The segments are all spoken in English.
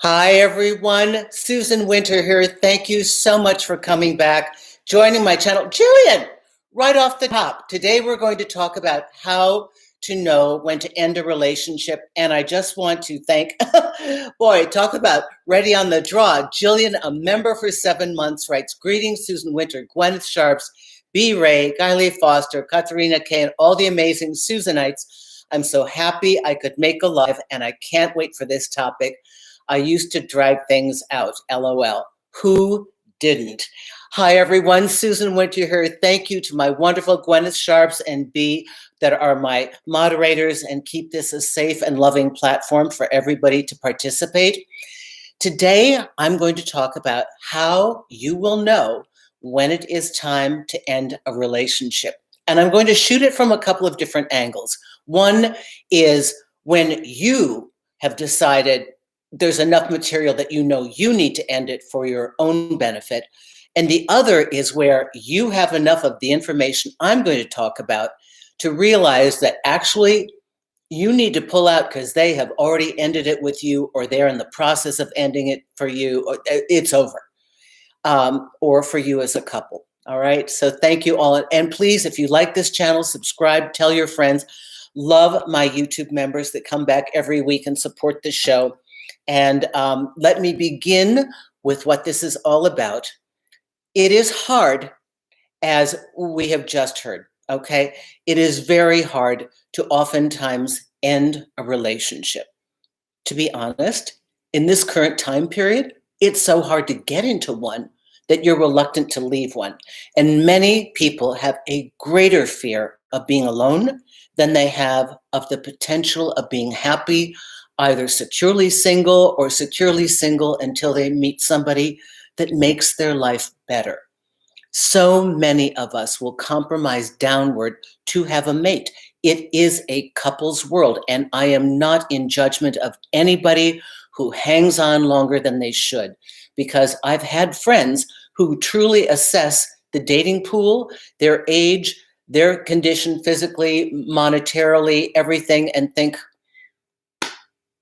Hi, everyone. Susan Winter here. Thank you so much for coming back, joining my channel. Jillian, right off the top, today we're going to talk about how to know when to end a relationship. And I just want to thank, boy, talk about ready on the draw. Jillian, a member for 7 months, writes, "Greetings, Susan Winter, Gwyneth Sharps, B. Ray, Kylie Foster, Katharina Kay, and all the amazing Susanites. I'm so happy I could make a live, and I can't wait for this topic. I used to drag things out, LOL. Who didn't?" Hi, everyone. Susan Winter here. Thank you to my wonderful Gwyneth Sharps and B that are my moderators and keep this a safe and loving platform for everybody to participate. Today, I'm going to talk about how you will know when it is time to end a relationship. And I'm going to shoot it from a couple of different angles. One is when you have decided there's enough material that you know you need to end it for your own benefit. And the other is where you have enough of the information I'm going to talk about to realize that actually you need to pull out because they have already ended it with you, or they're in the process of ending it for you, or it's over, or for you as a couple. All right. So thank you all. And please, if you like this channel, subscribe, tell your friends. Love my YouTube members that come back every week and support the show. And let me begin with what this is all about. It is hard, as we have just heard, okay? It is very hard to oftentimes end a relationship. To be honest, in this current time period, it's so hard to get into one that you're reluctant to leave one. And many people have a greater fear of being alone than they have of the potential of being happy, either securely single or securely single until they meet somebody that makes their life better. So many of us will compromise downward to have a mate. It is a couple's world, and I am not in judgment of anybody who hangs on longer than they should, because I've had friends who truly assess the dating pool, their age, their condition physically, monetarily, everything, and think,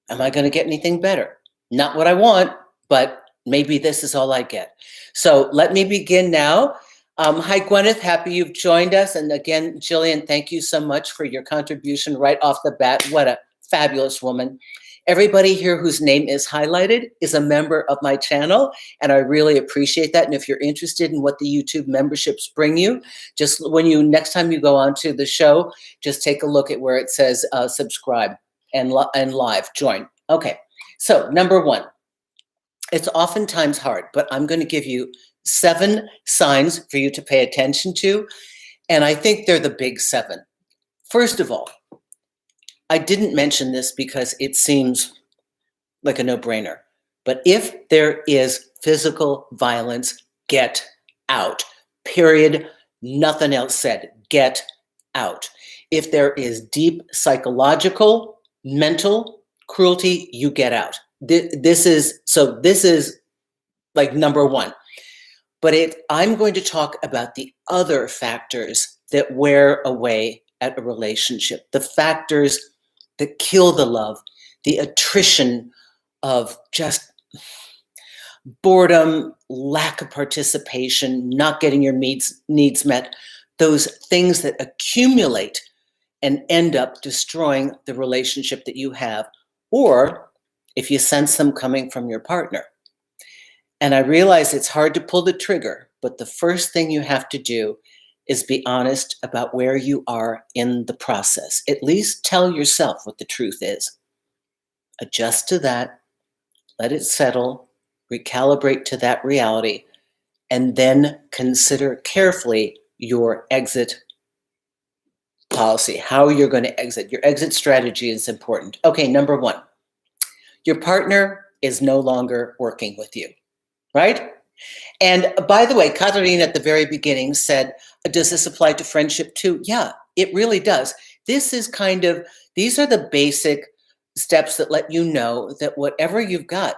am I going to get anything better? Not what I want, but maybe this is all I get. So let me begin now. Hi, Gwyneth. Happy you've joined us. And again, Jillian, thank you so much for your contribution right off the bat. What a fabulous woman. Everybody here whose name is highlighted is a member of my channel, and I really appreciate that. And if you're interested in what the YouTube memberships bring you, just next time you go onto the show, just take a look at where it says subscribe and live, join. Okay, so number one, it's oftentimes hard, but I'm going to give you 7 signs for you to pay attention to, and I think they're the big 7. First of all, I didn't mention this because it seems like a no-brainer, but if there is physical violence, get out. Period. Nothing else said. Get out. If there is deep psychological, mental cruelty, you get out. This is like number one. But I'm going to talk about the other factors that wear away at a relationship, the factors that kill the love, the attrition of just boredom, lack of participation, not getting your needs met, those things that accumulate and end up destroying the relationship that you have, or if you sense them coming from your partner. And I realize it's hard to pull the trigger, but the first thing you have to do is be honest about where you are in the process. At least tell yourself what the truth is. Adjust to that, let it settle, recalibrate to that reality, and then consider carefully your exit policy, how you're going to exit. Your exit strategy is important. Okay, number one, your partner is no longer working with you, right? And by the way, Katharina at the very beginning said, does this apply to friendship too? Yeah, it really does. These are the basic steps that let you know that whatever you've got,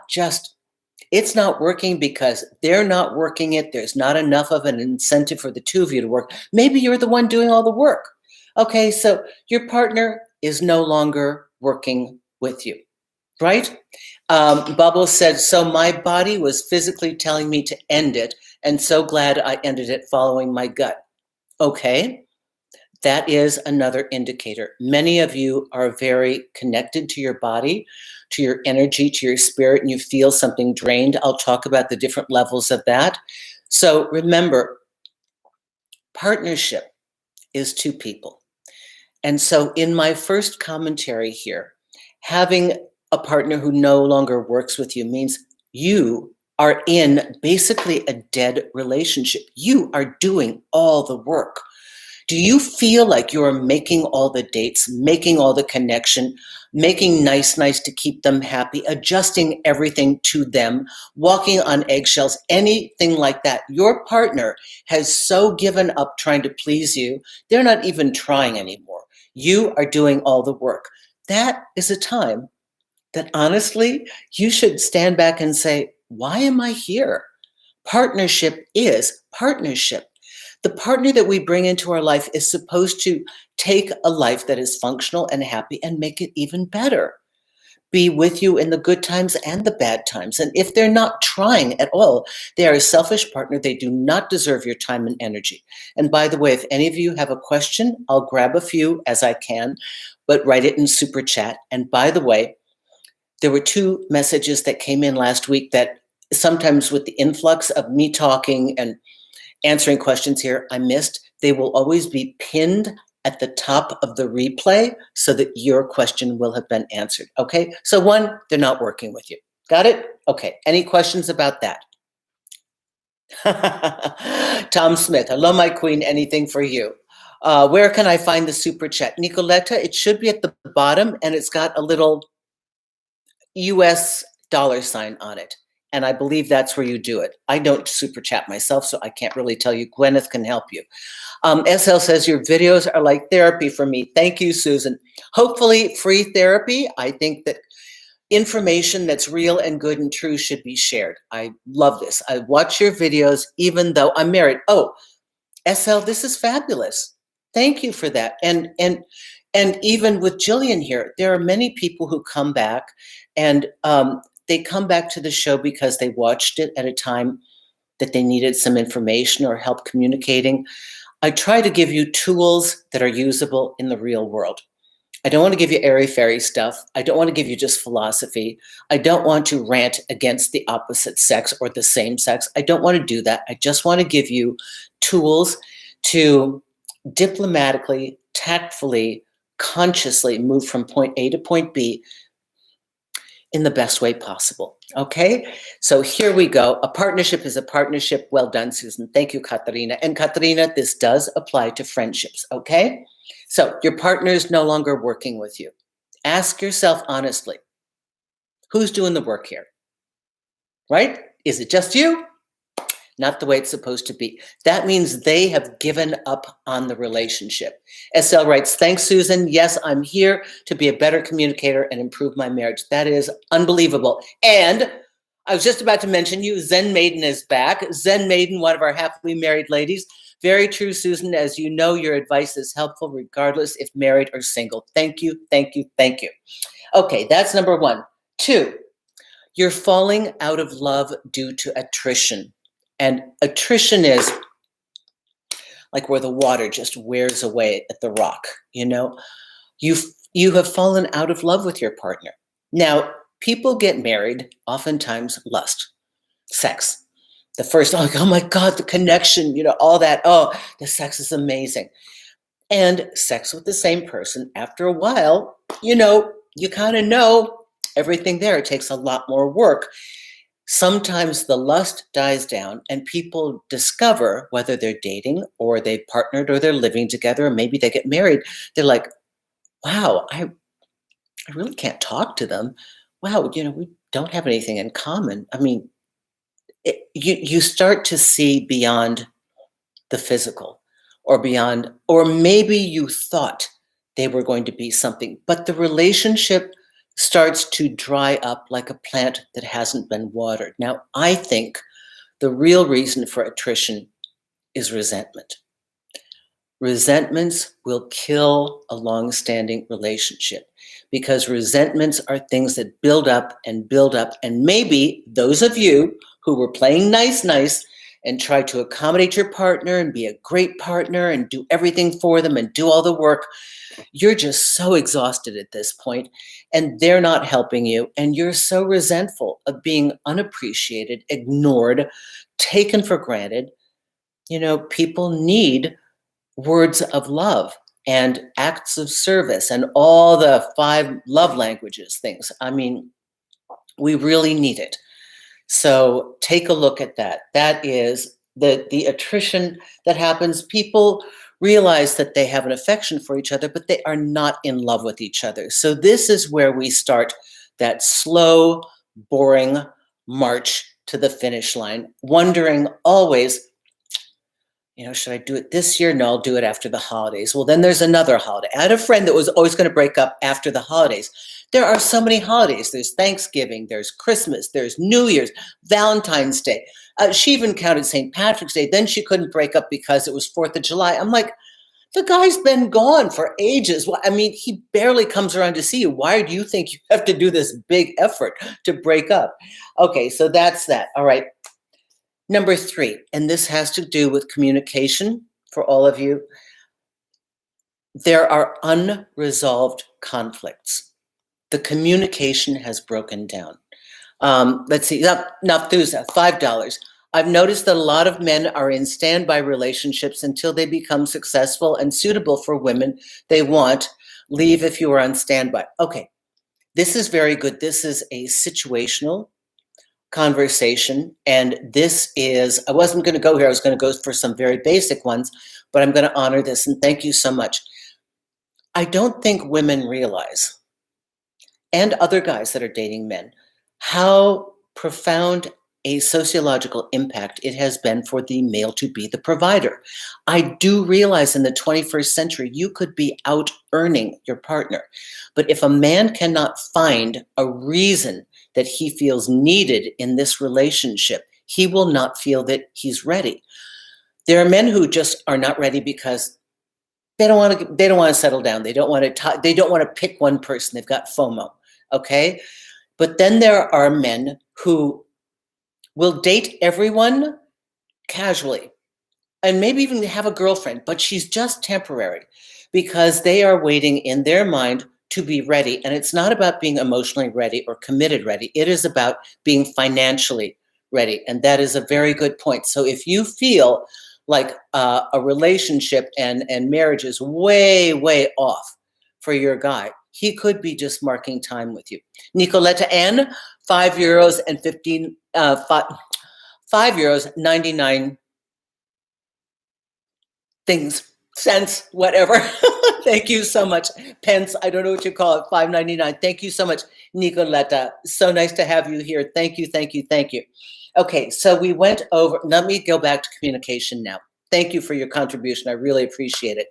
it's not working because they're not working it. There's not enough of an incentive for the two of you to work. Maybe you're the one doing all the work. Okay, so your partner is no longer working with you. right? Bubble said, so my body was physically telling me to end it, and so glad I ended it following my gut. Okay, that is another indicator. Many of you are very connected to your body, to your energy, to your spirit, and you feel something drained. I'll talk about the different levels of that. So remember, partnership is two people. And so in my first commentary here, having a partner who no longer works with you means you are in basically a dead relationship. You are doing all the work. Do you feel like you're making all the dates, making all the connection, making nice to keep them happy, adjusting everything to them, walking on eggshells, anything like that? Your partner has so given up trying to please you, they're not even trying anymore. You are doing all the work. That is a time that honestly, you should stand back and say, why am I here? Partnership is partnership. The partner that we bring into our life is supposed to take a life that is functional and happy and make it even better. Be with you in the good times and the bad times. And if they're not trying at all, they are a selfish partner. They do not deserve your time and energy. And by the way, if any of you have a question, I'll grab a few as I can, but write it in super chat. And by the way, there were 2 messages that came in last week that sometimes with the influx of me talking and answering questions here I missed. They will always be pinned at the top of the replay so that your question will have been answered. Okay, so 1, they're not working with you. Got it? Okay, any questions about that? Tom Smith, hello, my queen, anything for you? Where can I find the super chat? Nicoletta, it should be at the bottom and it's got a little US dollar sign on it. And I believe that's where you do it. I don't super chat myself, so I can't really tell you. Gwyneth can help you. SL says, your videos are like therapy for me. Thank you, Susan. Hopefully free therapy. I think that information that's real and good and true should be shared. I love this. I watch your videos even though I'm married. Oh, SL, this is fabulous. Thank you for that. And even with Jillian here, there are many people who come back and they come back to the show because they watched it at a time that they needed some information or help communicating. I try to give you tools that are usable in the real world. I don't want to give you airy-fairy stuff. I don't want to give you just philosophy. I don't want to rant against the opposite sex or the same sex. I don't want to do that. I just want to give you tools to diplomatically, tactfully, consciously move from point A to point B in the best way possible. Okay, so here we go. A partnership is a partnership. Well done, Susan. Thank you, Katarina. And Katarina, this does apply to friendships. Okay, so your partner is no longer working with you. Ask yourself honestly, who's doing the work here? Right? Is it just you? Not the way it's supposed to be. That means they have given up on the relationship. SL writes, thanks, Susan. Yes, I'm here to be a better communicator and improve my marriage. That is unbelievable. And I was just about to mention you, Zen Maiden is back. Zen Maiden, one of our happily married ladies. Very true, Susan. As you know, your advice is helpful regardless if married or single. Thank you, thank you, thank you. Okay, that's number 1. 2, you're falling out of love due to attrition. And attrition is like where the water just wears away at the rock, you know? You have fallen out of love with your partner. Now, people get married, oftentimes lust, sex. The first, oh my God, the connection, you know, all that. Oh, the sex is amazing. And sex with the same person, after a while, you know, you kind of know everything there. It takes a lot more work. Sometimes the lust dies down and people discover, whether they're dating or they've partnered or they're living together, or maybe they get married. They're like, wow, I really can't talk to them. Wow, you know, we don't have anything in common. I mean, you start to see beyond the physical or beyond, or maybe you thought they were going to be something, but the relationship starts to dry up like a plant that hasn't been watered. Now, I think the real reason for attrition is resentment. Resentments will kill a long-standing relationship because resentments are things that build up and build up. And maybe those of you who were playing nice and tried to accommodate your partner and be a great partner and do everything for them and do all the work, you're just so exhausted at this point and they're not helping you. And you're so resentful of being unappreciated, ignored, taken for granted. You know, people need words of love and acts of service and all the 5 love languages things. I mean, we really need it. So take a look at that. That is the attrition that happens. People realize that they have an affection for each other, but they are not in love with each other. So this is where we start that slow, boring march to the finish line, wondering always, you know, should I do it this year? No, I'll do it after the holidays. Well, then there's another holiday. I had a friend that was always going to break up after the holidays. There are so many holidays. There's Thanksgiving, there's Christmas, there's New Year's, Valentine's Day. She even counted St. Patrick's Day. Then she couldn't break up because it was 4th of July. I'm like, the guy's been gone for ages. Well, I mean, he barely comes around to see you. Why do you think you have to do this big effort to break up? Okay, so that's that. All right. Number 3, and this has to do with communication for all of you. There are unresolved conflicts. The communication has broken down. Let's see, Nafthusa, $5. I've noticed that a lot of men are in standby relationships until they become successful and suitable for women they want. Leave if you are on standby. Okay, this is very good. This is a situational conversation. And this is, I wasn't going to go here. I was going to go for some very basic ones, but I'm going to honor this. And thank you so much. I don't think women realize, and other guys that are dating men, how profound a sociological impact it has been for the male to be the provider. I do realize in the 21st century, you could be out earning your partner. But if a man cannot find a reason that he feels needed in this relationship, he will not feel that he's ready. There are men who just are not ready because they don't want to settle down. They don't want to pick one person. They've got FOMO. Okay? But then there are men who will date everyone casually and maybe even have a girlfriend, but she's just temporary because they are waiting in their mind to be ready. And it's not about being emotionally ready or committed ready. It is about being financially ready. And that is a very good point. So if you feel like a relationship and marriage is way, way off for your guy, he could be just marking time with you. Nicoletta N, €5 and 15, €5, 99 things, cents, whatever. Thank you so much. Pence, I don't know what you call it, $5.99. Thank you so much, Nicoletta. So nice to have you here. Thank you, thank you, thank you. Okay, so we went over, let me go back to communication now. Thank you for your contribution. I really appreciate it.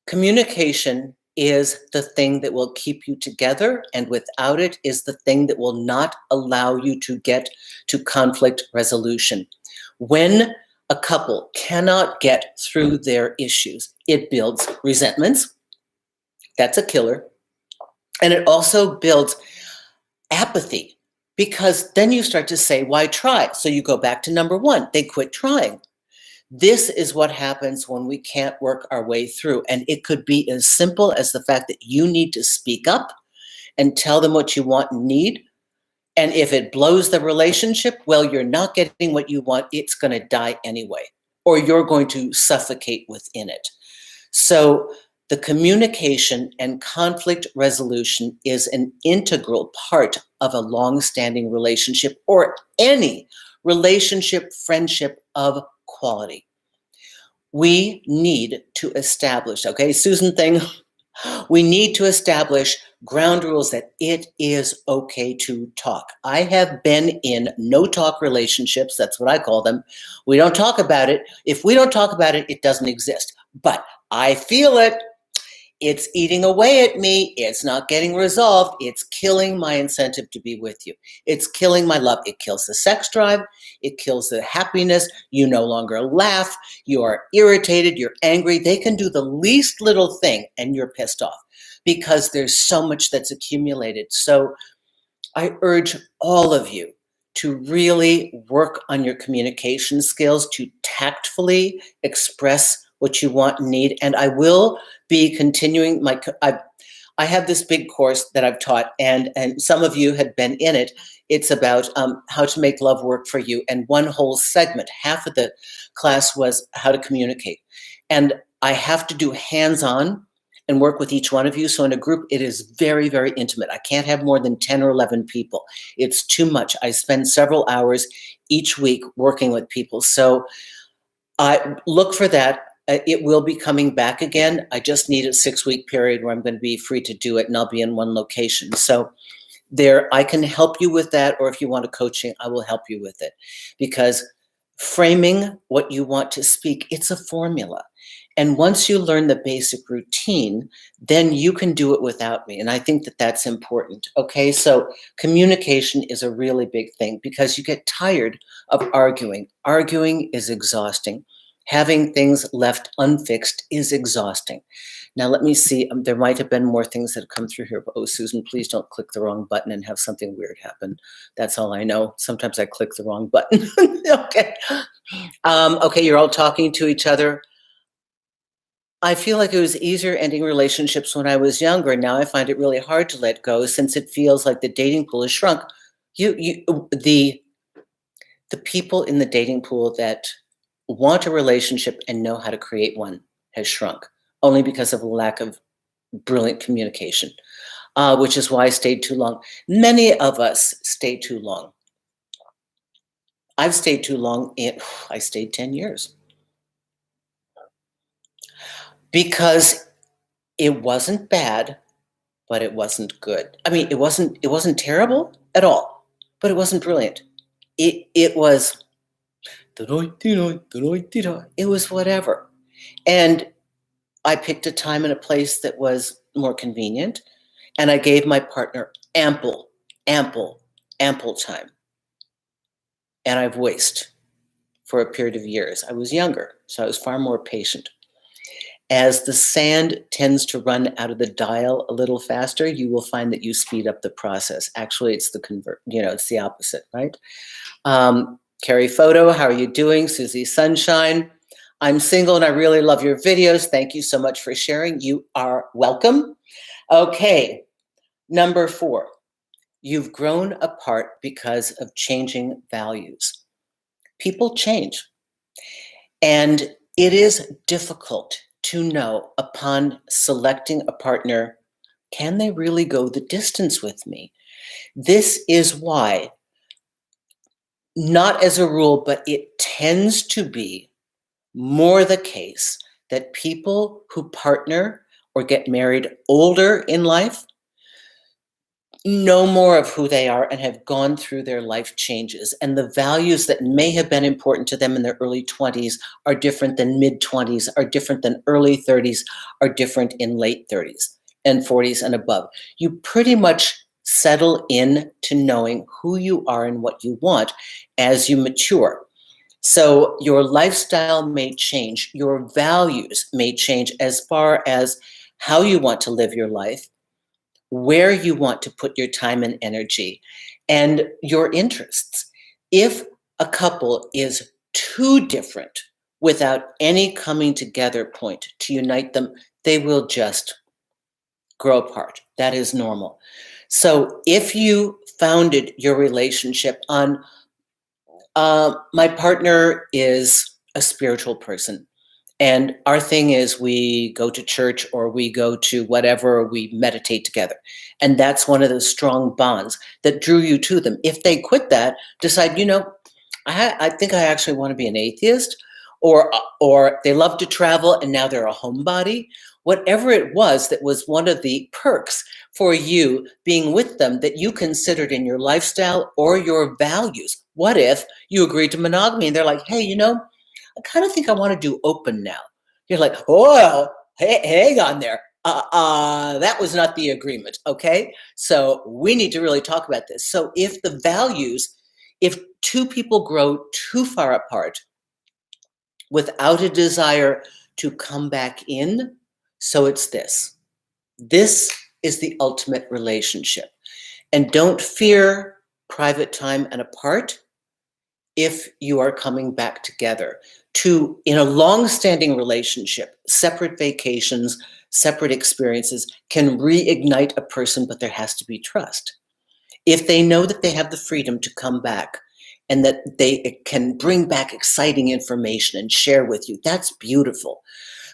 Communication is the thing that will keep you together, and without it is the thing that will not allow you to get to conflict resolution. When a couple cannot get through their issues, it builds resentments. That's a killer. And it also builds apathy, because then you start to say, why try? So you go back to number 1, they quit trying. This is what happens when we can't work our way through. And it could be as simple as the fact that you need to speak up and tell them what you want and need. And if it blows the relationship, well, you're not getting what you want. It's going to die anyway, or you're going to suffocate within it. So the communication and conflict resolution is an integral part of a long-standing relationship, or any relationship, friendship of quality. We need to establish, okay, Susan thing, we need to establish ground rules that it is okay to talk. I have been in no-talk relationships, that's what I call them. We don't talk about it. If we don't talk about it, it doesn't exist. But I feel it. It's eating away at me. It's not getting resolved. It's killing my incentive to be with you. It's killing my love. It kills the sex drive. It kills the happiness. You no longer laugh. You are irritated. You're angry. They can do the least little thing and you're pissed off because there's so much that's accumulated. So I urge all of you to really work on your communication skills, to tactfully express what you want and need. And I will be continuing I have this big course that I've taught, and some of you had been in it. It's about how to make love work for you. And one whole segment, half of the class was how to communicate. And I have to do hands-on and work with each one of you. So in a group, it is very, very intimate. I can't have more than 10 or 11 people. It's too much. I spend several hours each week working with people. So I look for that. It will be coming back again. I just need a 6-week period where I'm going to be free to do it, and I'll be in one location. So there, I can help you with that, or if you want a coaching, I will help you with it. Because framing what you want to speak, it's a formula. And once you learn the basic routine, then you can do it without me. And I think that that's important. Okay, so communication is a really big thing because you get tired of arguing. Arguing is exhausting. Having things left unfixed is exhausting. Now, let me see. There might have been more things that have come through here. Oh, Susan, please don't click the wrong button and have something weird happen. That's all I know. Sometimes I click the wrong button. Okay. Okay, you're all talking to each other. I feel like it was easier ending relationships when I was younger. Now I find it really hard to let go since it feels like the dating pool has shrunk. The people in the dating pool that want a relationship and know how to create one has shrunk, only because of a lack of brilliant communication, which is why I stayed too long. Many of us stay too long. I've stayed too long. I stayed 10 years. Because it wasn't bad, but it wasn't good. I mean, it wasn't terrible at all, but it wasn't brilliant. It was whatever. And I picked a time and a place that was more convenient, and I gave my partner ample time. And I voiced for a period of years. I was younger, so I was far more patient. As the sand tends to run out of the dial a little faster, you will find that you speed up the process. Actually, it's it's the opposite, right? Carrie Photo, how are you doing? Susie Sunshine. I'm single and I really love your videos. Thank you so much for sharing. You are welcome. Okay, number 4. You've grown apart because of changing values. People change. And it is difficult to know upon selecting a partner, can they really go the distance with me? This is why, not as a rule, but it tends to be more the case that people who partner or get married older in life know more of who they are and have gone through their life changes. And the values that may have been important to them in their early 20s are different than mid 20s, are different than early 30s, are different in late 30s and 40s and above. You pretty much settle in to knowing who you are and what you want as you mature. So your lifestyle may change, your values may change as far as how you want to live your life, where you want to put your time and energy, and your interests. If a couple is too different without any coming together point to unite them, they will just grow apart. That is normal. So if you founded your relationship on, my partner is a spiritual person, and our thing is we go to church or we go to whatever, we meditate together. And that's one of those strong bonds that drew you to them. If they quit that, decide, I think I actually want to be an atheist, or they love to travel and now they're a homebody. Whatever it was that was one of the perks for you being with them that you considered in your lifestyle or your values. What if you agreed to monogamy and they're like, hey, I kind of think I want to do open now. You're like, oh, hey, hang on there. that was not the agreement, okay? So we need to really talk about this. So if the values, if two people grow too far apart without a desire to come back in, so it's this. This is the ultimate relationship. And don't fear private time and apart if you are coming back together. In a long-standing relationship, separate vacations, separate experiences can reignite a person, but there has to be trust. If they know that they have the freedom to come back and that they can bring back exciting information and share with you, that's beautiful.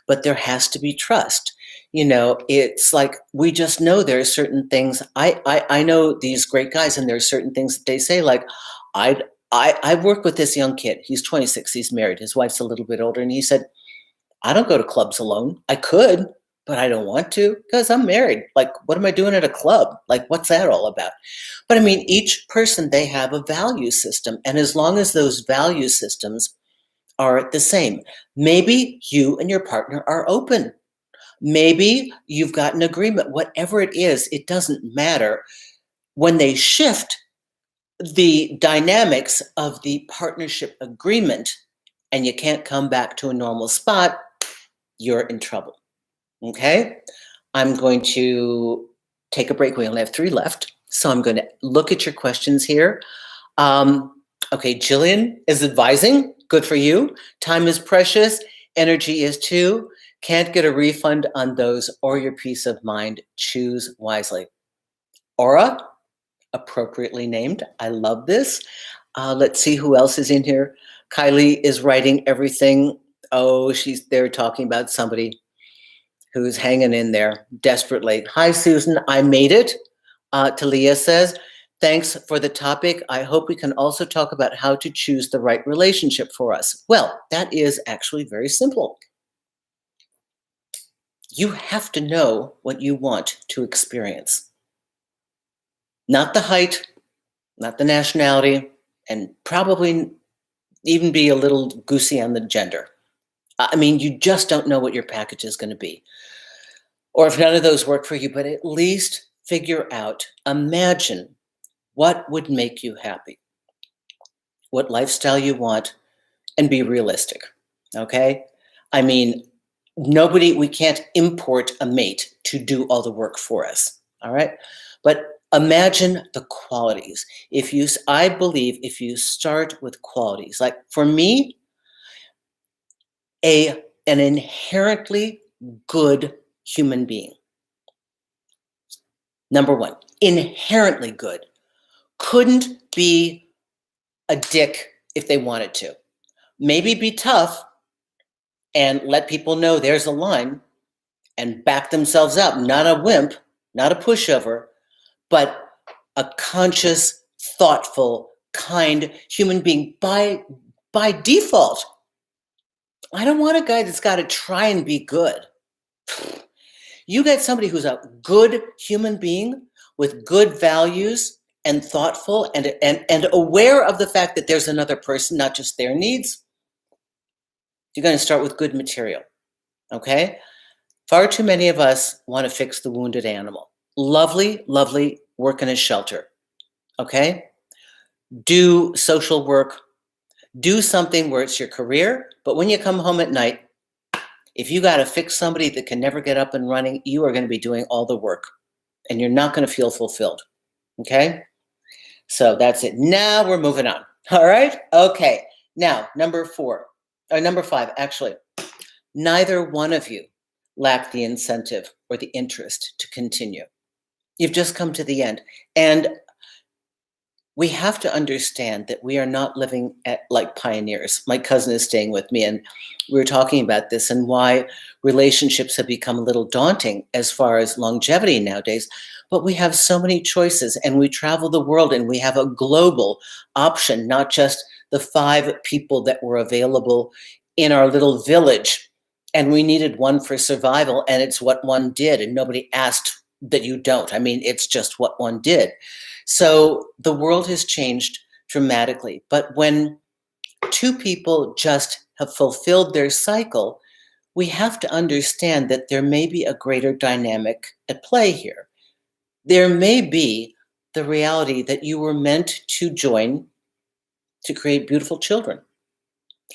But there has to be trust. It's like we just know there are certain things. I know these great guys, and there are certain things that they say, like, I work with this young kid. He's 26. He's married. His wife's a little bit older. And he said, I don't go to clubs alone. I could, but I don't want to because I'm married. Like, what am I doing at a club? Like, what's that all about? But I mean, each person, they have a value system. And as long as those value systems are the same, maybe you and your partner are open. Maybe you've got an agreement. Whatever it is, it doesn't matter. When they shift the dynamics of the partnership agreement and you can't come back to a normal spot, you're in trouble. Okay? I'm going to take a break. We only have 3 left. So I'm going to look at your questions here. Okay, Jillian is advising. Good for you. Time is precious. Energy is too. Can't get a refund on those or your peace of mind. Choose wisely. Aura, appropriately named. I love this. Let's see who else is in here. Kylie is writing everything. Oh, they're talking about somebody who's hanging in there desperately. Hi, Susan. I made it. Talia says, thanks for the topic. I hope we can also talk about how to choose the right relationship for us. Well, that is actually very simple. You have to know what you want to experience. Not the height, not the nationality, and probably even be a little goosey on the gender. I mean, you just don't know what your package is going to be. Or if none of those work for you, but at least figure out, imagine what would make you happy, what lifestyle you want, and be realistic, okay? I mean, we can't import a mate to do all the work for us, all right? But imagine the qualities. I believe if you start with qualities, like for me, an inherently good human being. Number one, inherently good. Couldn't be a dick if they wanted to. Maybe be tough and let people know there's a line and back themselves up. Not a wimp, not a pushover, but a conscious, thoughtful, kind human being by default. I don't want a guy that's got to try and be good. You get somebody who's a good human being with good values and thoughtful and aware of the fact that there's another person, not just their needs. You're going to start with good material, okay? Far too many of us want to fix the wounded animal. Lovely, lovely work in a shelter, okay? Do social work. Do something where it's your career, but when you come home at night, if you got to fix somebody that can never get up and running, you are going to be doing all the work and you're not going to feel fulfilled, okay? So that's it. Now we're moving on, all right? Okay, now number 5, actually. Neither one of you lack the incentive or the interest to continue. You've just come to the end. And we have to understand that we are not living like pioneers. My cousin is staying with me, and we were talking about this and why relationships have become a little daunting as far as longevity nowadays. But we have so many choices, and we travel the world, and we have a global option, not just the 5 people that were available in our little village. And we needed one for survival, and it's what one did, and nobody asked that you don't. I mean, it's just what one did. So the world has changed dramatically. But when 2 people just have fulfilled their cycle, we have to understand that there may be a greater dynamic at play here. There may be the reality that you were meant to join to create beautiful children.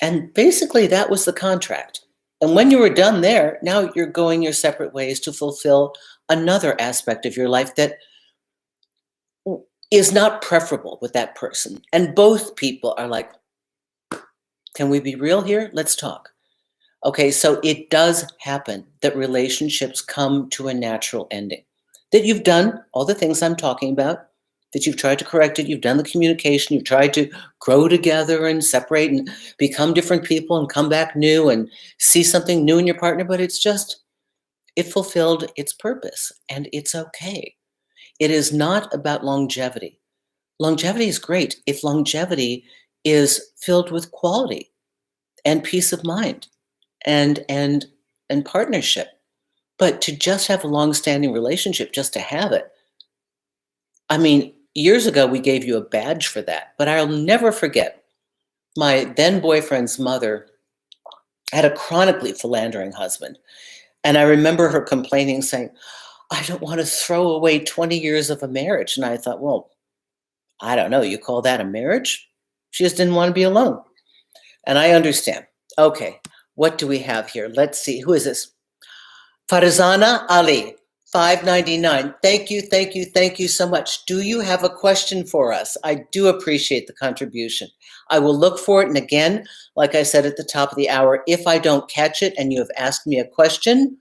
And basically, that was the contract. And when you were done there, now you're going your separate ways to fulfill another aspect of your life that is not preferable with that person. And both people are like, can we be real here? Let's talk. Okay, so it does happen that relationships come to a natural ending. That you've done all the things I'm talking about, that you've tried to correct it, you've done the communication, you've tried to grow together and separate and become different people and come back new and see something new in your partner, but it's just, it fulfilled its purpose and it's okay. It is not about longevity. Longevity is great if longevity is filled with quality and peace of mind and partnership. But to just have a long-standing relationship, just to have it, I mean, years ago we gave you a badge for that, but I'll never forget my then boyfriend's mother had a chronically philandering husband. And I remember her complaining, saying, I don't want to throw away 20 years of a marriage. And I thought, well, I don't know, you call that a marriage? She just didn't want to be alone. And I understand. Okay, what do we have here? Let's see. Who is this? Farzana Ali, 599. Thank you, thank you, thank you so much. Do you have a question for us? I do appreciate the contribution. I will look for it. And again, like I said at the top of the hour, if I don't catch it and you have asked me a question,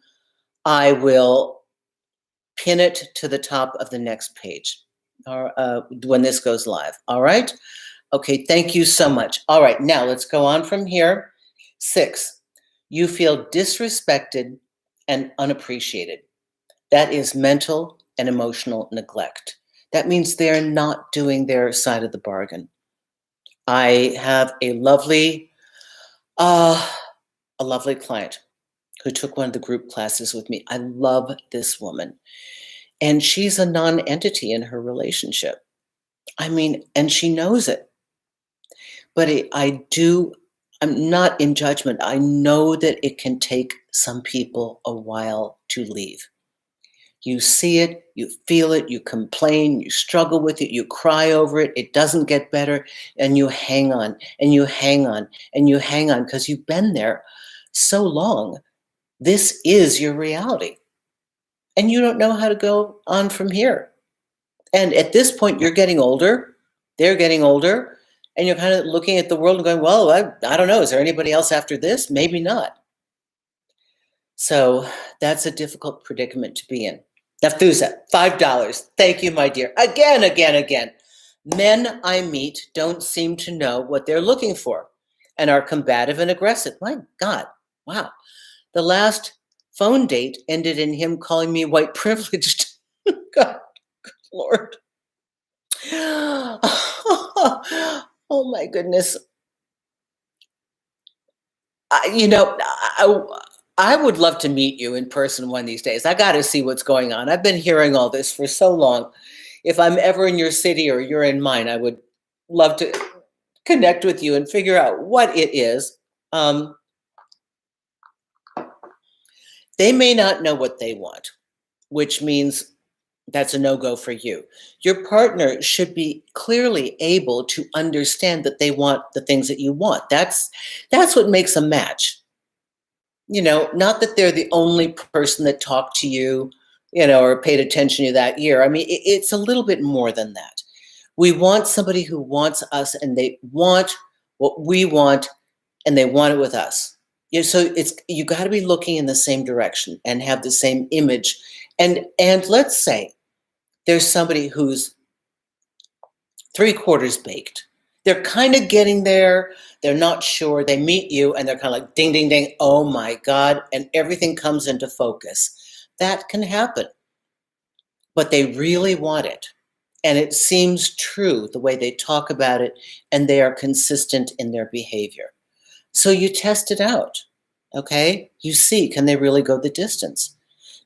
I will pin it to the top of the next page or when this goes live. All right? Okay, thank you so much. All right, now let's go on from here. 6, you feel disrespected and unappreciated. That is mental and emotional neglect. That means they're not doing their side of the bargain. I have a lovely client who took one of the group classes with me. I love this woman. And she's a non-entity in her relationship. I mean, and she knows it. But I'm not in judgment. I know that it can take some people a while to leave. You see it, you feel it, you complain, you struggle with it, you cry over it, it doesn't get better, and you hang on, and you hang on, and you hang on because you've been there so long. This is your reality. And you don't know how to go on from here. And at this point, you're getting older, they're getting older, and you're kind of looking at the world and going, well, I don't know, is there anybody else after this? Maybe not. So that's a difficult predicament to be in. Nafusa, $5. Thank you, my dear. Again. Men I meet don't seem to know what they're looking for and are combative and aggressive. My God, wow. The last phone date ended in him calling me white privileged. God, Lord. Oh my goodness. I would love to meet you in person one of these days. I got to see what's going on. I've been hearing all this for so long. If I'm ever in your city or you're in mine, I would love to connect with you and figure out what it is. They may not know what they want, which means that's a no-go for you. Your partner should be clearly able to understand that they want the things that you want. That's what makes a match. Not that they're the only person that talked to you, or paid attention to you that year. I mean, it's a little bit more than that. We want somebody who wants us and they want what we want and they want it with us. So you got to be looking in the same direction and have the same image. And let's say there's somebody who's 3/4 baked. They're kind of getting there. They're not sure. They meet you and they're kind of like, ding, ding, ding. Oh my God. And everything comes into focus. That can happen. But they really want it. And it seems true the way they talk about it, and they are consistent in their behavior. So you test it out. Okay? You see, can they really go the distance?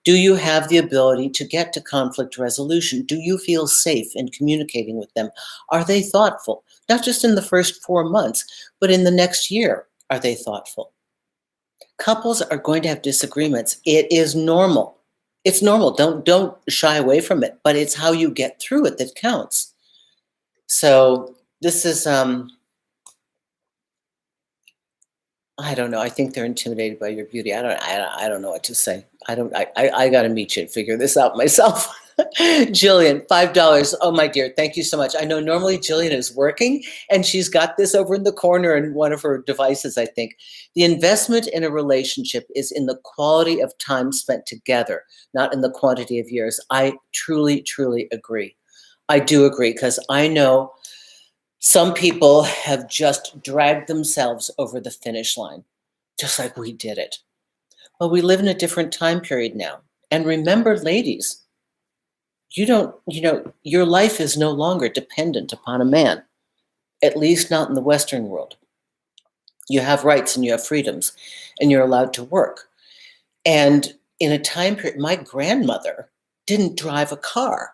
Do you have the ability to get to conflict resolution? Do you feel safe in communicating with them? Are they thoughtful? Not just in the first 4 months, but in the next year, are they thoughtful? Couples are going to have disagreements. It is normal. It's normal. Don't shy away from it, but it's how you get through it that counts. So this is I don't know. I think they're intimidated by your beauty. I don't know what to say. I got to meet you and figure this out myself. Jillian, $5. Oh, my dear. Thank you so much. I know normally Jillian is working and she's got this over in the corner in one of her devices, I think. The investment in a relationship is in the quality of time spent together, not in the quantity of years. I truly, truly agree. I do agree because I know some people have just dragged themselves over the finish line, just like we did it. Well, we live in a different time period now. And remember, ladies, your life is no longer dependent upon a man, at least not in the Western world. You have rights and you have freedoms, and you're allowed to work. And in a time period, my grandmother didn't drive a car,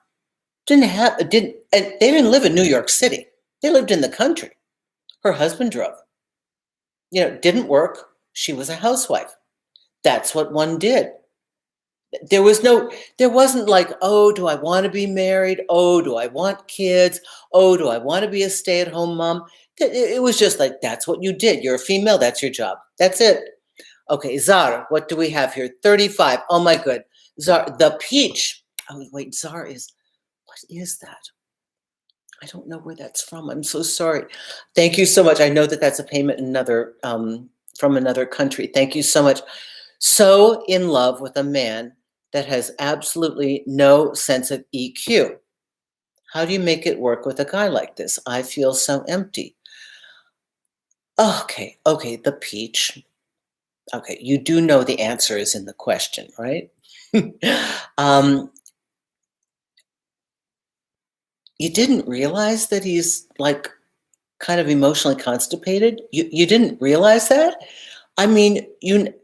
and they didn't live in New York City. They lived in the country. Her husband drove. Didn't work. She was a housewife. That's what one did. There wasn't like, oh, do I want to be married? Oh, do I want kids? Oh, do I want to be a stay-at-home mom? It was just like, that's what you did. You're a female. That's your job. That's it. Okay, Zara, what do we have here? 35. Oh my good. Zara, the peach. Oh, wait, Zara what is that? I don't know where that's from. I'm so sorry. Thank you so much. I know that that's a payment from another country. Thank you so much. So in love with a man that has absolutely no sense of EQ. How do you make it work with a guy like this? I feel so empty. Okay, the peach. Okay, you do know the answer is in the question, right? You didn't realize that he's like kind of emotionally constipated? You didn't realize that? I mean,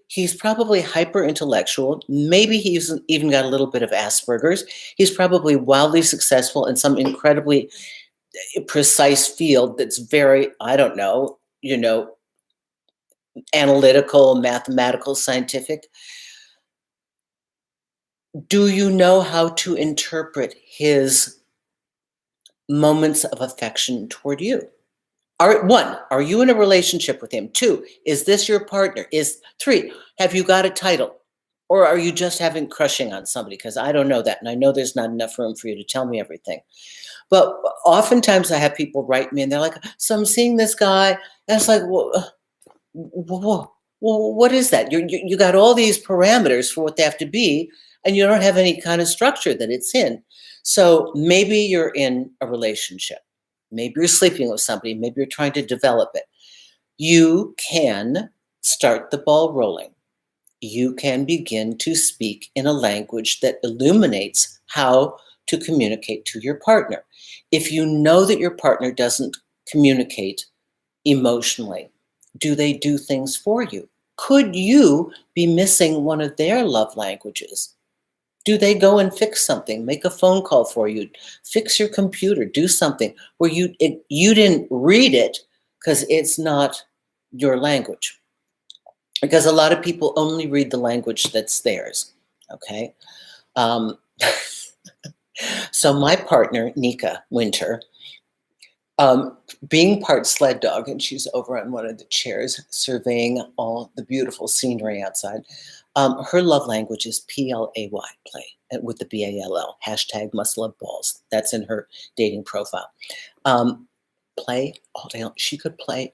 he's probably hyper intellectual. Maybe he's even got a little bit of Asperger's. He's probably wildly successful in some incredibly precise field that's very, I don't know, analytical, mathematical, scientific. Do you know how to interpret his moments of affection toward you? One, are you in a relationship with him? Two, is this your partner? Three, have you got a title? Or are you just having crushing on somebody? Because I don't know that. And I know there's not enough room for you to tell me everything. But oftentimes I have people write me and they're like, so I'm seeing this guy. And it's like, well, what is that? You got all these parameters for what they have to be, and you don't have any kind of structure that it's in. So maybe you're in a relationship. Maybe you're sleeping with somebody. Maybe you're trying to develop it. You can start the ball rolling. You can begin to speak in a language that illuminates how to communicate to your partner. If you know that your partner doesn't communicate emotionally, do they do things for you? Could you be missing one of their love languages? Do they go and fix something, make a phone call for you, fix your computer, do something where you didn't read it because it's not your language? Because a lot of people only read the language that's theirs, okay? So my partner, Nika Winter, being part sled dog, and she's over on one of the chairs surveying all the beautiful scenery outside. Her love language is PLAY, play, with the BALL, hashtag must love balls. That's in her dating profile. Play all day long. She could play.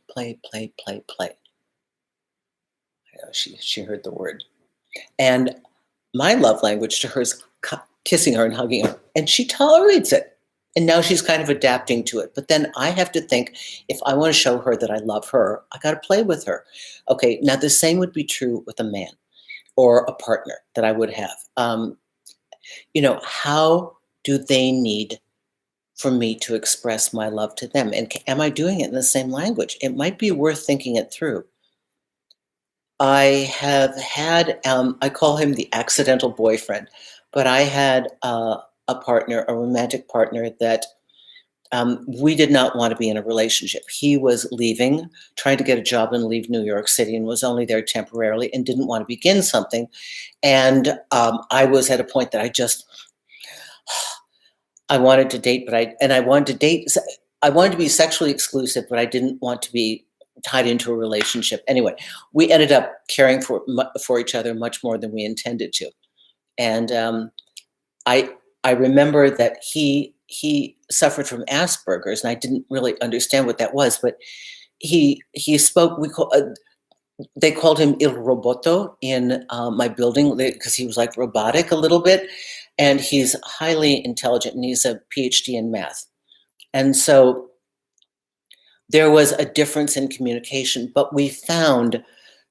She heard the word. And my love language to her is kissing her and hugging her, and she tolerates it. And now she's kind of adapting to it. But then I have to think, if I want to show her that I love her, I got to play with her. Okay, now the same would be true with a man or a partner that I would have. How do they need for me to express my love to them? And am I doing it in the same language? It might be worth thinking it through. I have had, I call him the accidental boyfriend, but I had a partner, a romantic partner that we did not want to be in a relationship. He was leaving, trying to get a job and leave New York City, and was only there temporarily and didn't want to begin something. And I was at a point that I wanted to date, I wanted to date. I wanted to be sexually exclusive, but I didn't want to be tied into a relationship. Anyway, we ended up caring for each other much more than we intended to. And I remember that he suffered from Asperger's, and I didn't really understand what that was. But he spoke. They called him Il Roboto in my building because he was like robotic a little bit, and he's highly intelligent, and he's a PhD in math. And so there was a difference in communication, but we found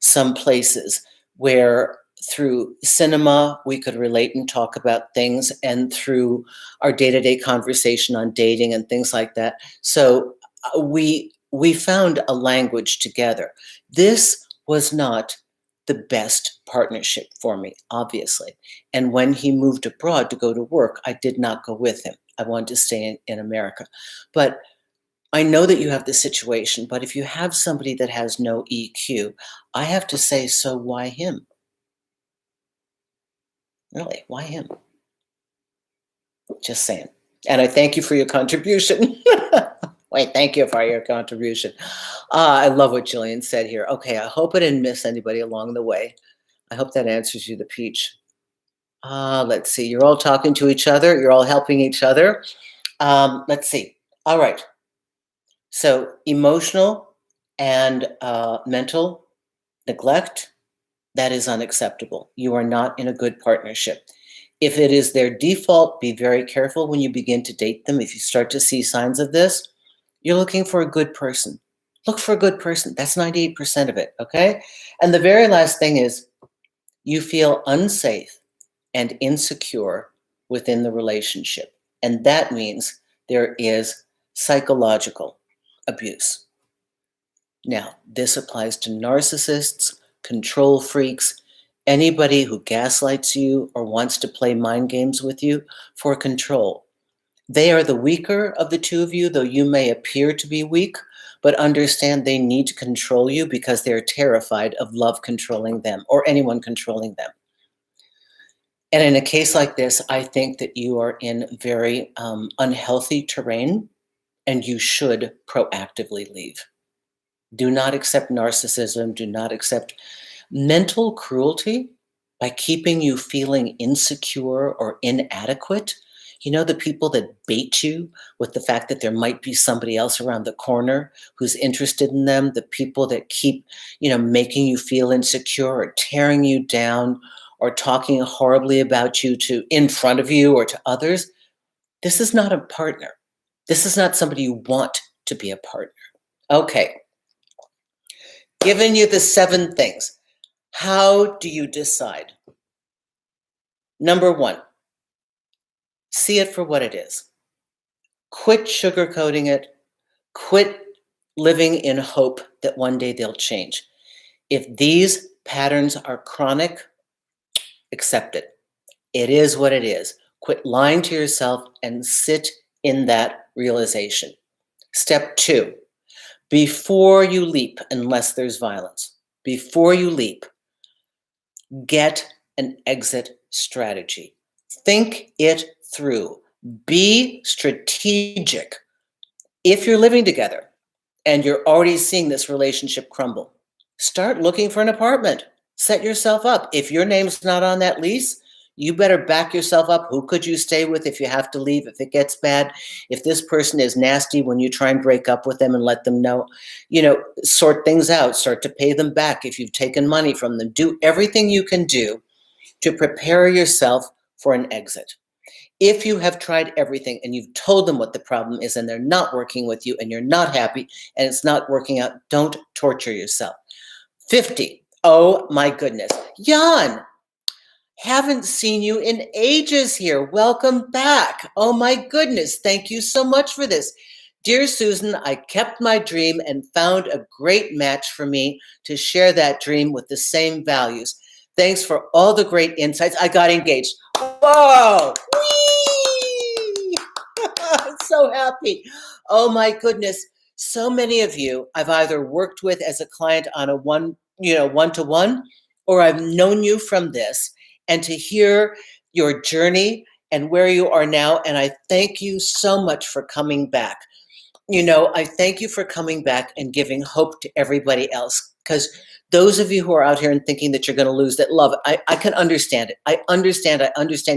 some places where through cinema we could relate and talk about things, and through our day-to-day conversation on dating and things like that. So we found a language together. This was not the best partnership for me, obviously. And when he moved abroad to go to work, I did not go with him. I wanted to stay in America. But I know that you have this situation, but if you have somebody that has no EQ, I have to say, so why him? Really, why him? Just saying. And I thank you for your contribution. Wait, thank you for your contribution. I love what Jillian said here. Okay, I hope I didn't miss anybody along the way. I hope that answers you, the peach. Let's see. You're all talking to each other. You're all helping each other. Let's see. All right. So emotional and mental neglect, that is unacceptable. You are not in a good partnership. If it is their default, be very careful when you begin to date them. If you start to see signs of this, you're looking for a good person. Look for a good person. That's 98% of it, okay? And the very last thing is you feel unsafe and insecure within the relationship. And that means there is psychological abuse. Now, this applies to narcissists, control freaks, anybody who gaslights you or wants to play mind games with you for control. They are the weaker of the two of you, though you may appear to be weak, but understand they need to control you because they're terrified of love controlling them or anyone controlling them. And in a case like this, I think that you are in very unhealthy terrain, and you should proactively leave. Do not accept narcissism. Do not accept mental cruelty by keeping you feeling insecure or inadequate. You know, the people that bait you with the fact that there might be somebody else around the corner who's interested in them, the people that keep, making you feel insecure or tearing you down or talking horribly about you in front of you or to others. This is not a partner. This is not somebody you want to be a partner. Okay. Giving you the 7 things. How do you decide? Number 1, see it for what it is. Quit sugarcoating it. Quit living in hope that one day they'll change. If these patterns are chronic, accept it. It is what it is. Quit lying to yourself and sit in that realization. Step 2, before you leap, unless there's violence, before you leap, get an exit strategy. Think it through. Be strategic. If you're living together and you're already seeing this relationship crumble, start looking for an apartment. Set yourself up. If your name's not on that lease, you better back yourself up. Who could you stay with if you have to leave, if it gets bad? If this person is nasty when you try and break up with them and let them know, sort things out, start to pay them back if you've taken money from them. Do everything you can do to prepare yourself for an exit. If you have tried everything and you've told them what the problem is and they're not working with you and you're not happy and it's not working out, don't torture yourself. 50. Oh my goodness. Jan, haven't seen you in ages here. Welcome back. Oh my goodness. Thank you so much for this. Dear Susan, I kept my dream and found a great match for me to share that dream with the same values. Thanks for all the great insights. I got engaged. Whoa! Whee! so happy. Oh my goodness. So many of you I've either worked with as a client on a one-to-one, or I've known you from this, and to hear your journey and where you are now. And I thank you so much for coming back. I thank you for coming back and giving hope to everybody else. Because those of you who are out here and thinking that you're going to lose that love, I can understand it. I understand.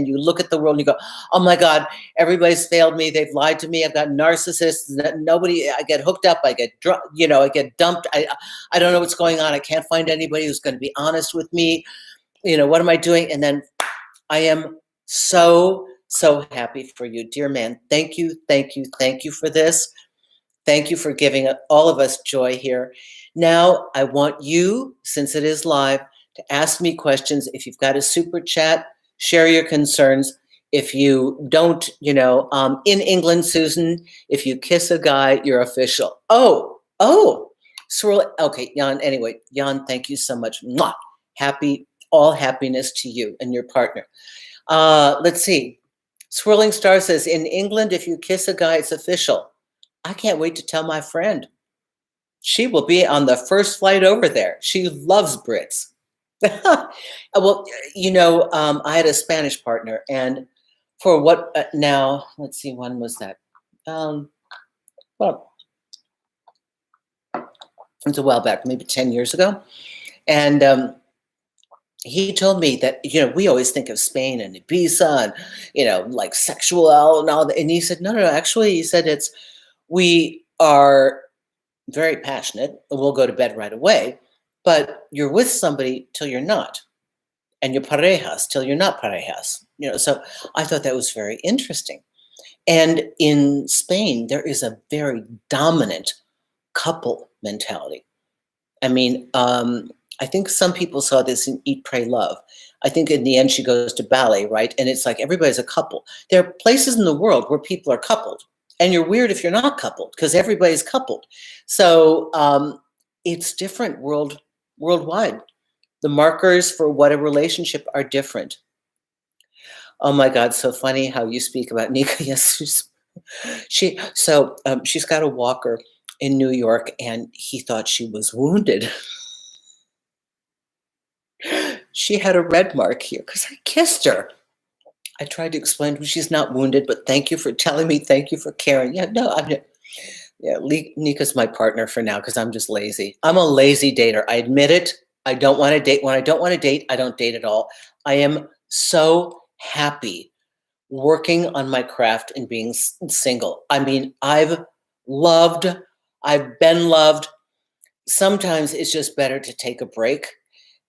You look at the world and you go, oh my God, everybody's failed me. They've lied to me. I've got narcissists. Nobody, I get hooked up. I get drunk, I get dumped. I don't know what's going on. I can't find anybody who's going to be honest with me. What am I doing? And then I am so, so happy for you, dear man. Thank you, thank you, thank you for this. Thank you for giving all of us joy here. Now, I want you, since it is live, to ask me questions. If you've got a super chat, share your concerns. If you don't, in England, Susan, if you kiss a guy, you're official. Oh, swirl. Okay, Jan, anyway, Jan, thank you so much. Mwah. All happiness to you and your partner. Let's see. Swirling Star says, in England, if you kiss a guy, it's official. I can't wait to tell my friend. She will be on the first flight over there. She loves Brits. Well, I had a Spanish partner, and for what now? Let's see, when was that? Well, it's a while back, maybe 10 years ago. And he told me that, we always think of Spain and Ibiza and, like sexual and all that. And he said, no, actually, he said we are very passionate and we'll go to bed right away, but you're with somebody till you're not, and you're parejas till you're not parejas. So I thought that was very interesting. And in Spain, there is a very dominant couple mentality. I mean, I think some people saw this in Eat, Pray, Love. I think in the end she goes to ballet, right? And it's like everybody's a couple. There are places in the world where people are coupled. And you're weird if you're not coupled, because everybody's coupled. So it's different worldwide. The markers for what a relationship are different. Oh my God, so funny how you speak about Nika. Yes, she's got a walker in New York, and he thought she was wounded. She had a red mark here because I kissed her. I tried to explain to her she's not wounded, but thank you for telling me. Thank you for caring. Nika's my partner for now because I'm just lazy. I'm a lazy dater. I admit it. I don't want to date. When I don't want to date, I don't date at all. I am so happy working on my craft and being single. I mean, I've been loved. Sometimes it's just better to take a break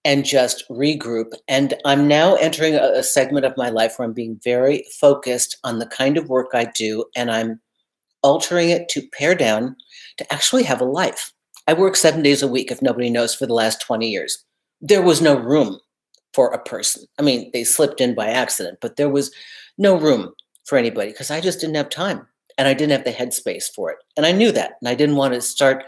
and just regroup. And I'm now entering a segment of my life where I'm being very focused on the kind of work I do, and I'm altering it to pare down to actually have a life. I work 7 days a week, if nobody knows, for the last 20 years. There was no room for a person. I mean, they slipped in by accident, but there was no room for anybody because I just didn't have time, and I didn't have the headspace for it. And I knew that, and I didn't want to start.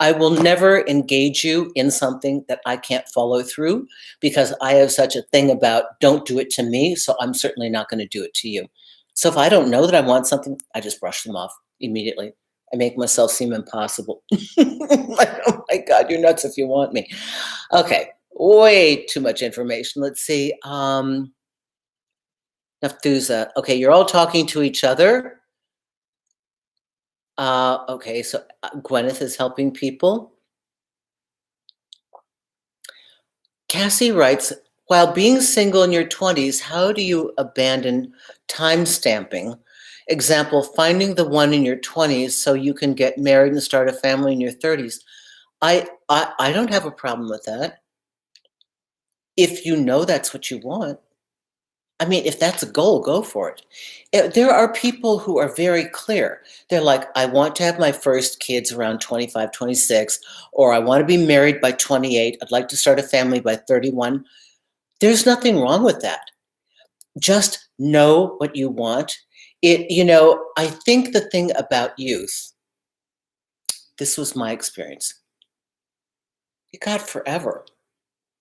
I will never engage you in something that I can't follow through, because I have such a thing about don't do it to me, so I'm certainly not going to do it to you. So if I don't know that I want something, I just brush them off immediately. I make myself seem impossible. Like, oh my God, you're nuts if you want me. Okay, way too much information. Let's see. Nafthuza. Okay, you're all talking to each other. Okay, so Gwyneth is helping people. Cassie writes, while being single in your 20s, how do you abandon time stamping? Example, finding the one in your 20s so you can get married and start a family in your 30s. I don't have a problem with that. If you know that's what you want. I mean, if that's a goal, go for it. There are people who are very clear. They're like, I want to have my first kids around 25, 26, or I want to be married by 28. I'd like to start a family by 31. There's nothing wrong with that. Just know what you want. I think the thing about youth, this was my experience. You got forever.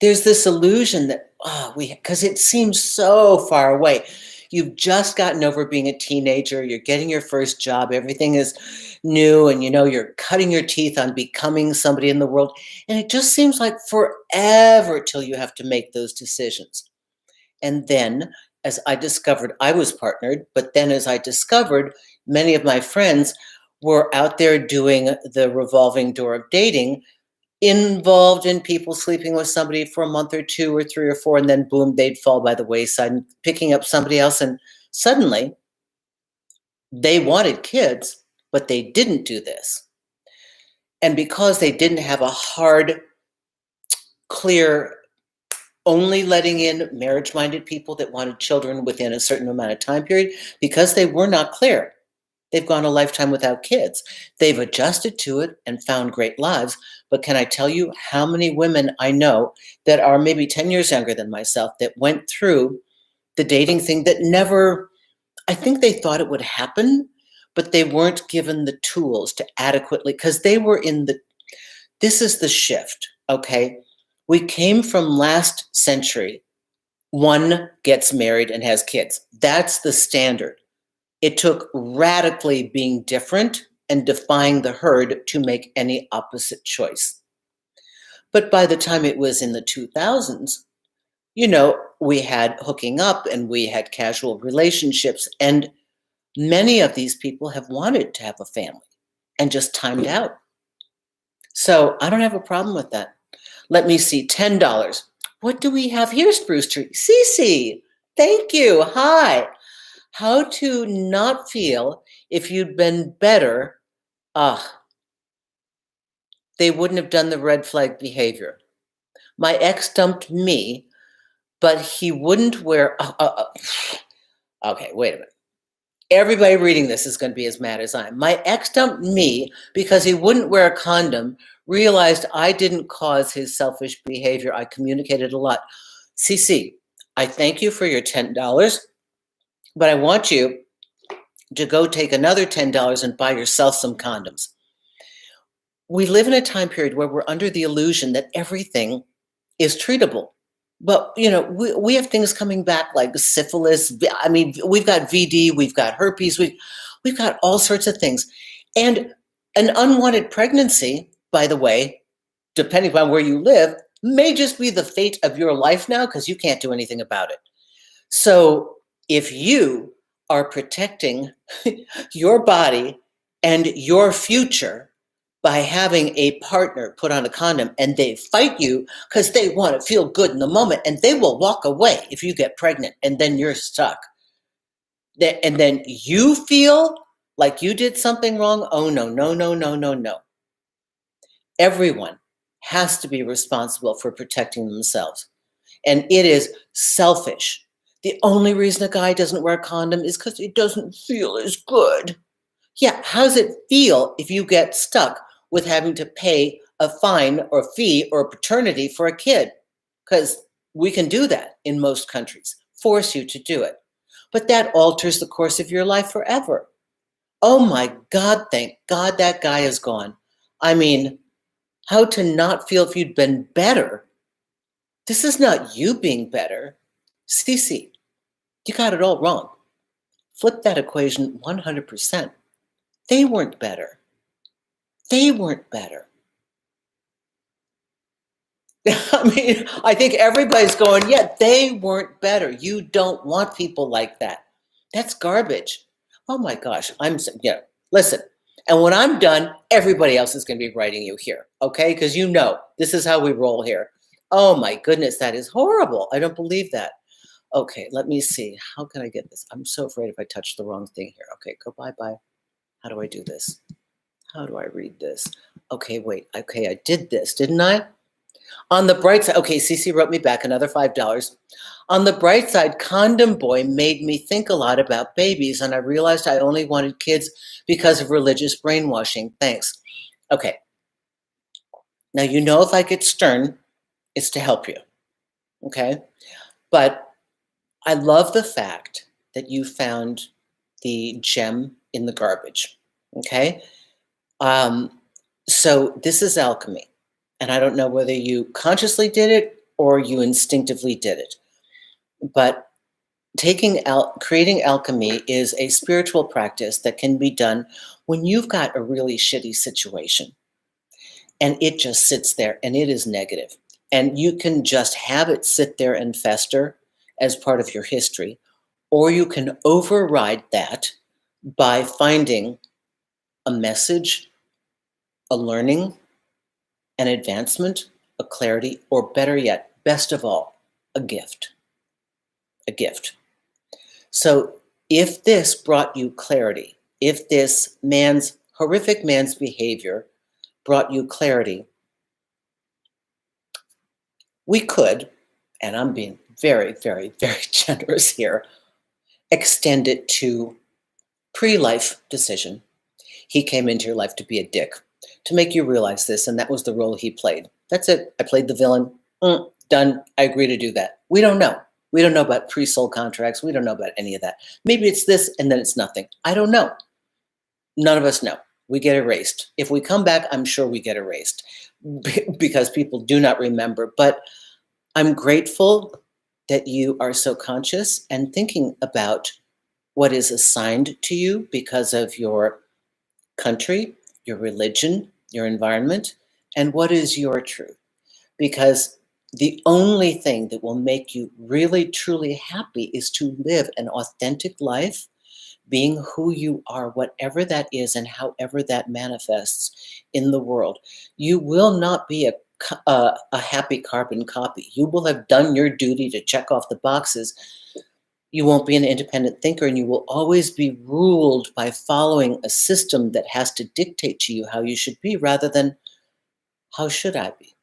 There's this illusion that, because it seems so far away. You've just gotten over being a teenager. You're getting your first job. Everything is new. And you're cutting your teeth on becoming somebody in the world. And it just seems like forever till you have to make those decisions. And then, as I discovered, I was partnered. But then, as I discovered, many of my friends were out there doing the revolving door of dating, involved in people sleeping with somebody for a month or two or three or four, and then boom, they'd fall by the wayside and picking up somebody else. And suddenly they wanted kids, but they didn't do this. And because they didn't have a hard, clear, only letting in marriage-minded people that wanted children within a certain amount of time period, because they were not clear, they've gone a lifetime without kids. They've adjusted to it and found great lives. But can I tell you how many women I know that are maybe 10 years younger than myself that went through the dating thing that never, I think they thought it would happen, but they weren't given the tools to adequately, because they were this is the shift, okay? We came from last century. One gets married and has kids. That's the standard. It took radically being different and defying the herd to make any opposite choice. But by the time it was in the 2000s, we had hooking up and we had casual relationships. And many of these people have wanted to have a family and just timed out. So I don't have a problem with that. Let me see, $10. What do we have here, Spruce Tree? Cece, thank you. Hi. How to not feel if you'd been better. They wouldn't have done the red flag behavior. My ex dumped me, but he wouldn't wear. Okay, wait a minute. Everybody reading this is going to be as mad as I am. My ex dumped me because he wouldn't wear a condom, realized I didn't cause his selfish behavior. I communicated a lot. CC, I thank you for your $10, but I want you to go take another $10 and buy yourself some condoms. We live in a time period where we're under the illusion that everything is treatable. But, we have things coming back like syphilis. I mean, we've got VD, we've got herpes, we've got all sorts of things. And an unwanted pregnancy, by the way, depending on where you live, may just be the fate of your life now because you can't do anything about it. So if you are protecting your body and your future by having a partner put on a condom and they fight you because they want to feel good in the moment, and they will walk away if you get pregnant and then you're stuck. And then you feel like you did something wrong. Oh, no, no, no, no, no, no. Everyone has to be responsible for protecting themselves. And it is selfish. The only reason a guy doesn't wear a condom is because it doesn't feel as good. Yeah, how does it feel if you get stuck with having to pay a fine or fee or paternity for a kid? Because we can do that in most countries, force you to do it. But that alters the course of your life forever. Oh my God, thank God that guy is gone. I mean, how to not feel if you'd been better. This is not you being better. Cece, you got it all wrong. Flip that equation 100%. They weren't better. They weren't better. I mean, I think everybody's going, yeah, they weren't better. You don't want people like that. That's garbage. Oh my gosh. Listen. And when I'm done, everybody else is going to be writing you here. Okay. Because this is how we roll here. Oh my goodness. That is horrible. I don't believe that. Okay. Let me see. How can I get this? I'm so afraid if I touch the wrong thing here. Okay. Go bye. How do I do this? How do I read this? Okay, wait. Okay, I did this, didn't I? On the bright side, okay, Cece wrote me back another $5. On the bright side, Condom Boy made me think a lot about babies, and I realized I only wanted kids because of religious brainwashing. Thanks. Okay. Now, if I get stern, it's to help you. Okay? But I love the fact that you found the gem in the garbage. Okay? So this is alchemy. And I don't know whether you consciously did it or you instinctively did it. But creating alchemy is a spiritual practice that can be done when you've got a really shitty situation and it just sits there and it is negative. And you can just have it sit there and fester as part of your history, or you can override that by finding a message, a learning, an advancement, a clarity, or better yet, best of all, a gift. A gift. So if this brought you clarity, if this horrific man's behavior brought you clarity, we could, and I'm being very, very, very generous here, extend it to pre-life decision. He came into your life to be a dick, to make you realize this, and that was the role he played. That's it. I played the villain. Done. I agree to do that. We don't know. We don't know about pre-soul contracts. We don't know about any of that. Maybe it's this and then it's nothing. I don't know. None of us know. We get erased. If we come back, I'm sure we get erased because people do not remember. But I'm grateful that you are so conscious and thinking about what is assigned to you because of your country, your religion, your environment, and what is your truth. Because the only thing that will make you really, truly happy is to live an authentic life, being who you are, whatever that is and however that manifests in the world. You will not be a happy carbon copy. You will have done your duty to check off the boxes. You won't be an independent thinker, and you will always be ruled by following a system that has to dictate to you how you should be rather than how should I be.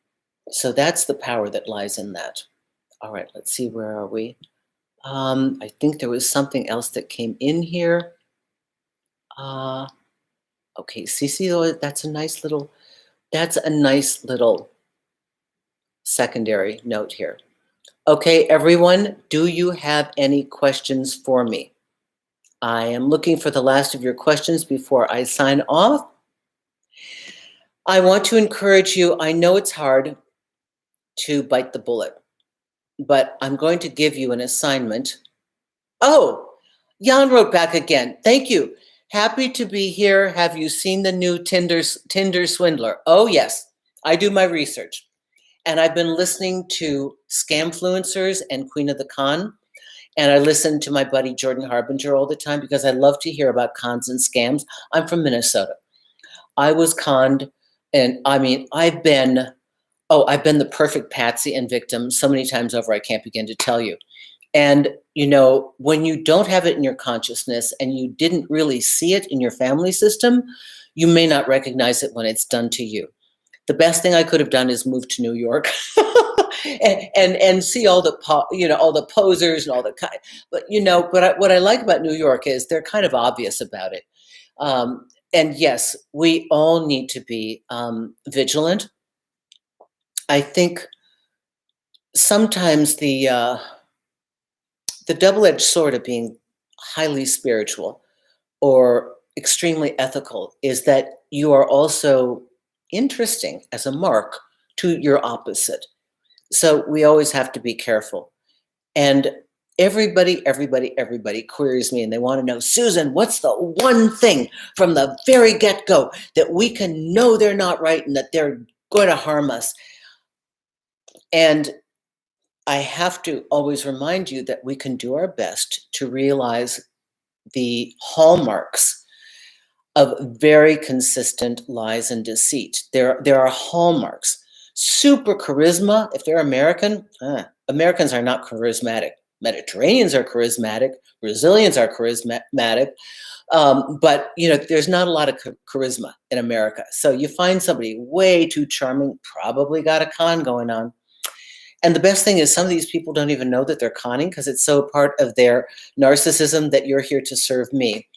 So that's the power that lies in that. All right, let's see, where are we? I think there was something else that came in here. Okay, Cece, though, that's a nice little secondary note here. Okay, everyone, do you have any questions for me? I am looking for the last of your questions before I sign off. I want to encourage you. I know it's hard to bite the bullet, but I'm going to give you an assignment. Oh, Jan wrote back again. Thank you. Happy to be here. Have you seen the new Tinder swindler? Oh, yes. I do my research. And I've been listening to Scamfluencers and Queen of the Con. And I listen to my buddy Jordan Harbinger all the time because I love to hear about cons and scams. I'm from Minnesota. I was conned, and I mean, I've been the perfect patsy and victim so many times over, I can't begin to tell you. And, you know, when you don't have it in your consciousness and you didn't really see it in your family system, you may not recognize it when it's done to you. The best thing I could have done is move to New York and see all the all the posers and all the kind. But what I like about New York is they're kind of obvious about it. And yes, we all need to be vigilant. I think sometimes the double-edged sword of being highly spiritual or extremely ethical is that you are also interesting as a mark to your opposite. So we always have to be careful. And everybody queries me and they want to know, Susan, what's the one thing from the very get-go that we can know they're not right and that they're going to harm us? And I have to always remind you that we can do our best to realize the hallmarks of very consistent lies and deceit. There are hallmarks. Super charisma, if they're American, Americans are not charismatic. Mediterraneans are charismatic. Brazilians are charismatic. But, there's not a lot of charisma in America. So you find somebody way too charming, probably got a con going on. And the best thing is some of these people don't even know that they're conning because it's so part of their narcissism that you're here to serve me.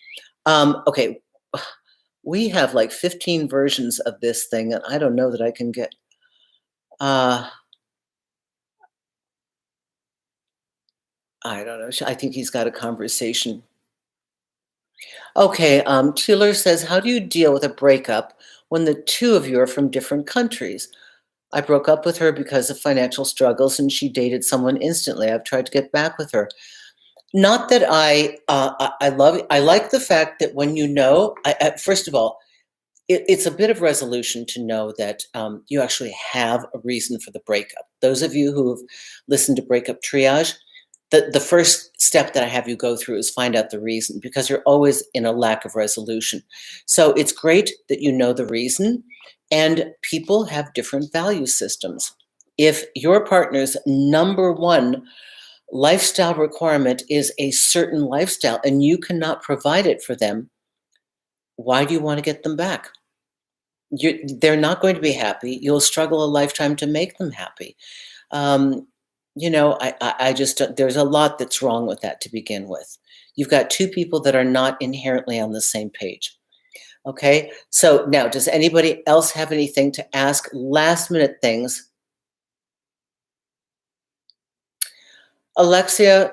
Okay, we have like 15 versions of this thing, and I don't know that I can get. I don't know. I think he's got a conversation. Okay, Taylor says, how do you deal with a breakup when the two of you are from different countries? I broke up with her because of financial struggles, and she dated someone instantly. I've tried to get back with her. Not that I like the fact that when you know, first of all, it's a bit of resolution to know that you actually have a reason for the breakup. Those of you who have listened to Breakup Triage, the first step that I have you go through is find out the reason because you're always in a lack of resolution. So it's great that you know the reason, and people have different value systems. If your partner's number one lifestyle requirement is a certain lifestyle and you cannot provide it for them, why do you want to get them back? They're not going to be happy. You'll struggle a lifetime to make them happy. Um, I just there's a lot that's wrong with that to begin with. You've got two people that are not inherently on the same page. Okay, so now does anybody else have anything to ask? Last minute things. Alexia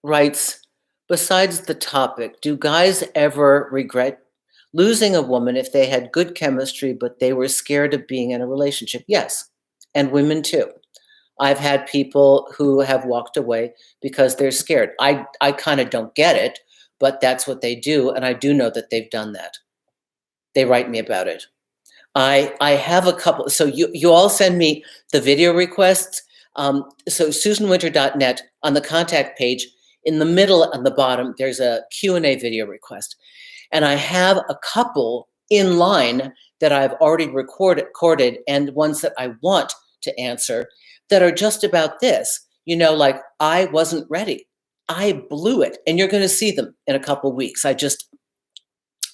writes, besides the topic, do guys ever regret losing a woman if they had good chemistry, but they were scared of being in a relationship? Yes. And women too. I've had people who have walked away because they're scared. I kind of don't get it, but that's what they do. And I do know that they've done that. They write me about it. I have a couple. So you all send me the video requests. So susanwinter.net on the contact page, in the middle on the bottom, there's a Q&A video request. And I have a couple in line that I've already recorded and ones that I want to answer that are just about this. Like I wasn't ready. I blew it. And you're going to see them in a couple weeks. I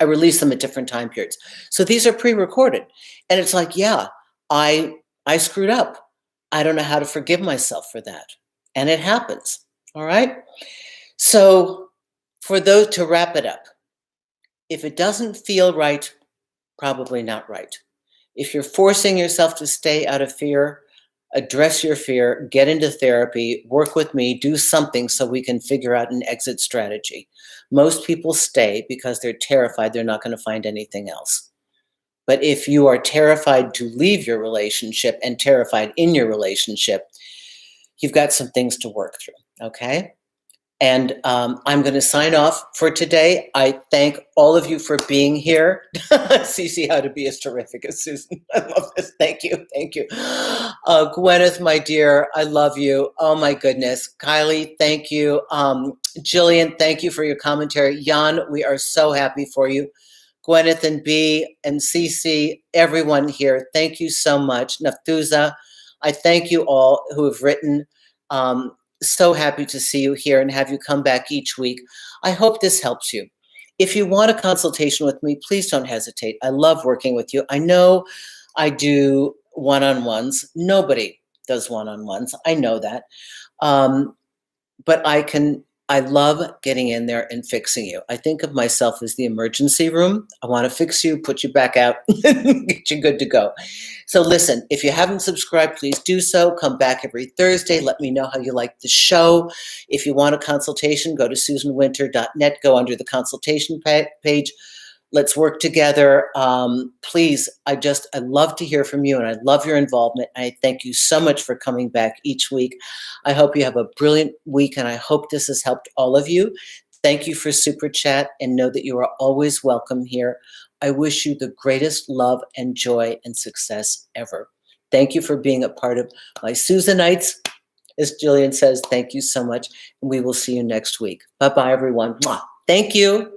release them at different time periods. So these are pre-recorded. And it's like, yeah, I screwed up. I don't know how to forgive myself for that. And it happens. All right. So for those, to wrap it up, if it doesn't feel right, probably not right. If you're forcing yourself to stay out of fear, address your fear, get into therapy, work with me, do something so we can figure out an exit strategy. Most people stay because they're terrified they're not going to find anything else. But if you are terrified to leave your relationship and terrified in your relationship, you've got some things to work through, okay? And I'm going to sign off for today. I thank all of you for being here. CC, how to be as terrific as Susan. I love this. Thank you. Thank you. Gwyneth, my dear, I love you. Oh, my goodness. Kylie, thank you. Jillian, thank you for your commentary. Jan, we are so happy for you. Gwyneth and B and CC, everyone here, thank you so much. Nafthuza, I thank you all who have written. So happy to see you here and have you come back each week. I hope this helps you. If you want a consultation with me, please don't hesitate. I love working with you. I know I do one-on-ones. Nobody does one-on-ones. I know that. But I love getting in there and fixing you. I think of myself as the emergency room. I want to fix you, put you back out, get you good to go. So listen, if you haven't subscribed, please do so. Come back every Thursday. Let me know how you like the show. If you want a consultation, go to susanwinter.net, go under the consultation page. Let's work together. Please, I love to hear from you and I love your involvement. I thank you so much for coming back each week. I hope you have a brilliant week and I hope this has helped all of you. Thank you for Super Chat and know that you are always welcome here. I wish you the greatest love and joy and success ever. Thank you for being a part of my Susanites. As Jillian says, thank you so much. And we will see you next week. Bye-bye, everyone. Mwah. Thank you.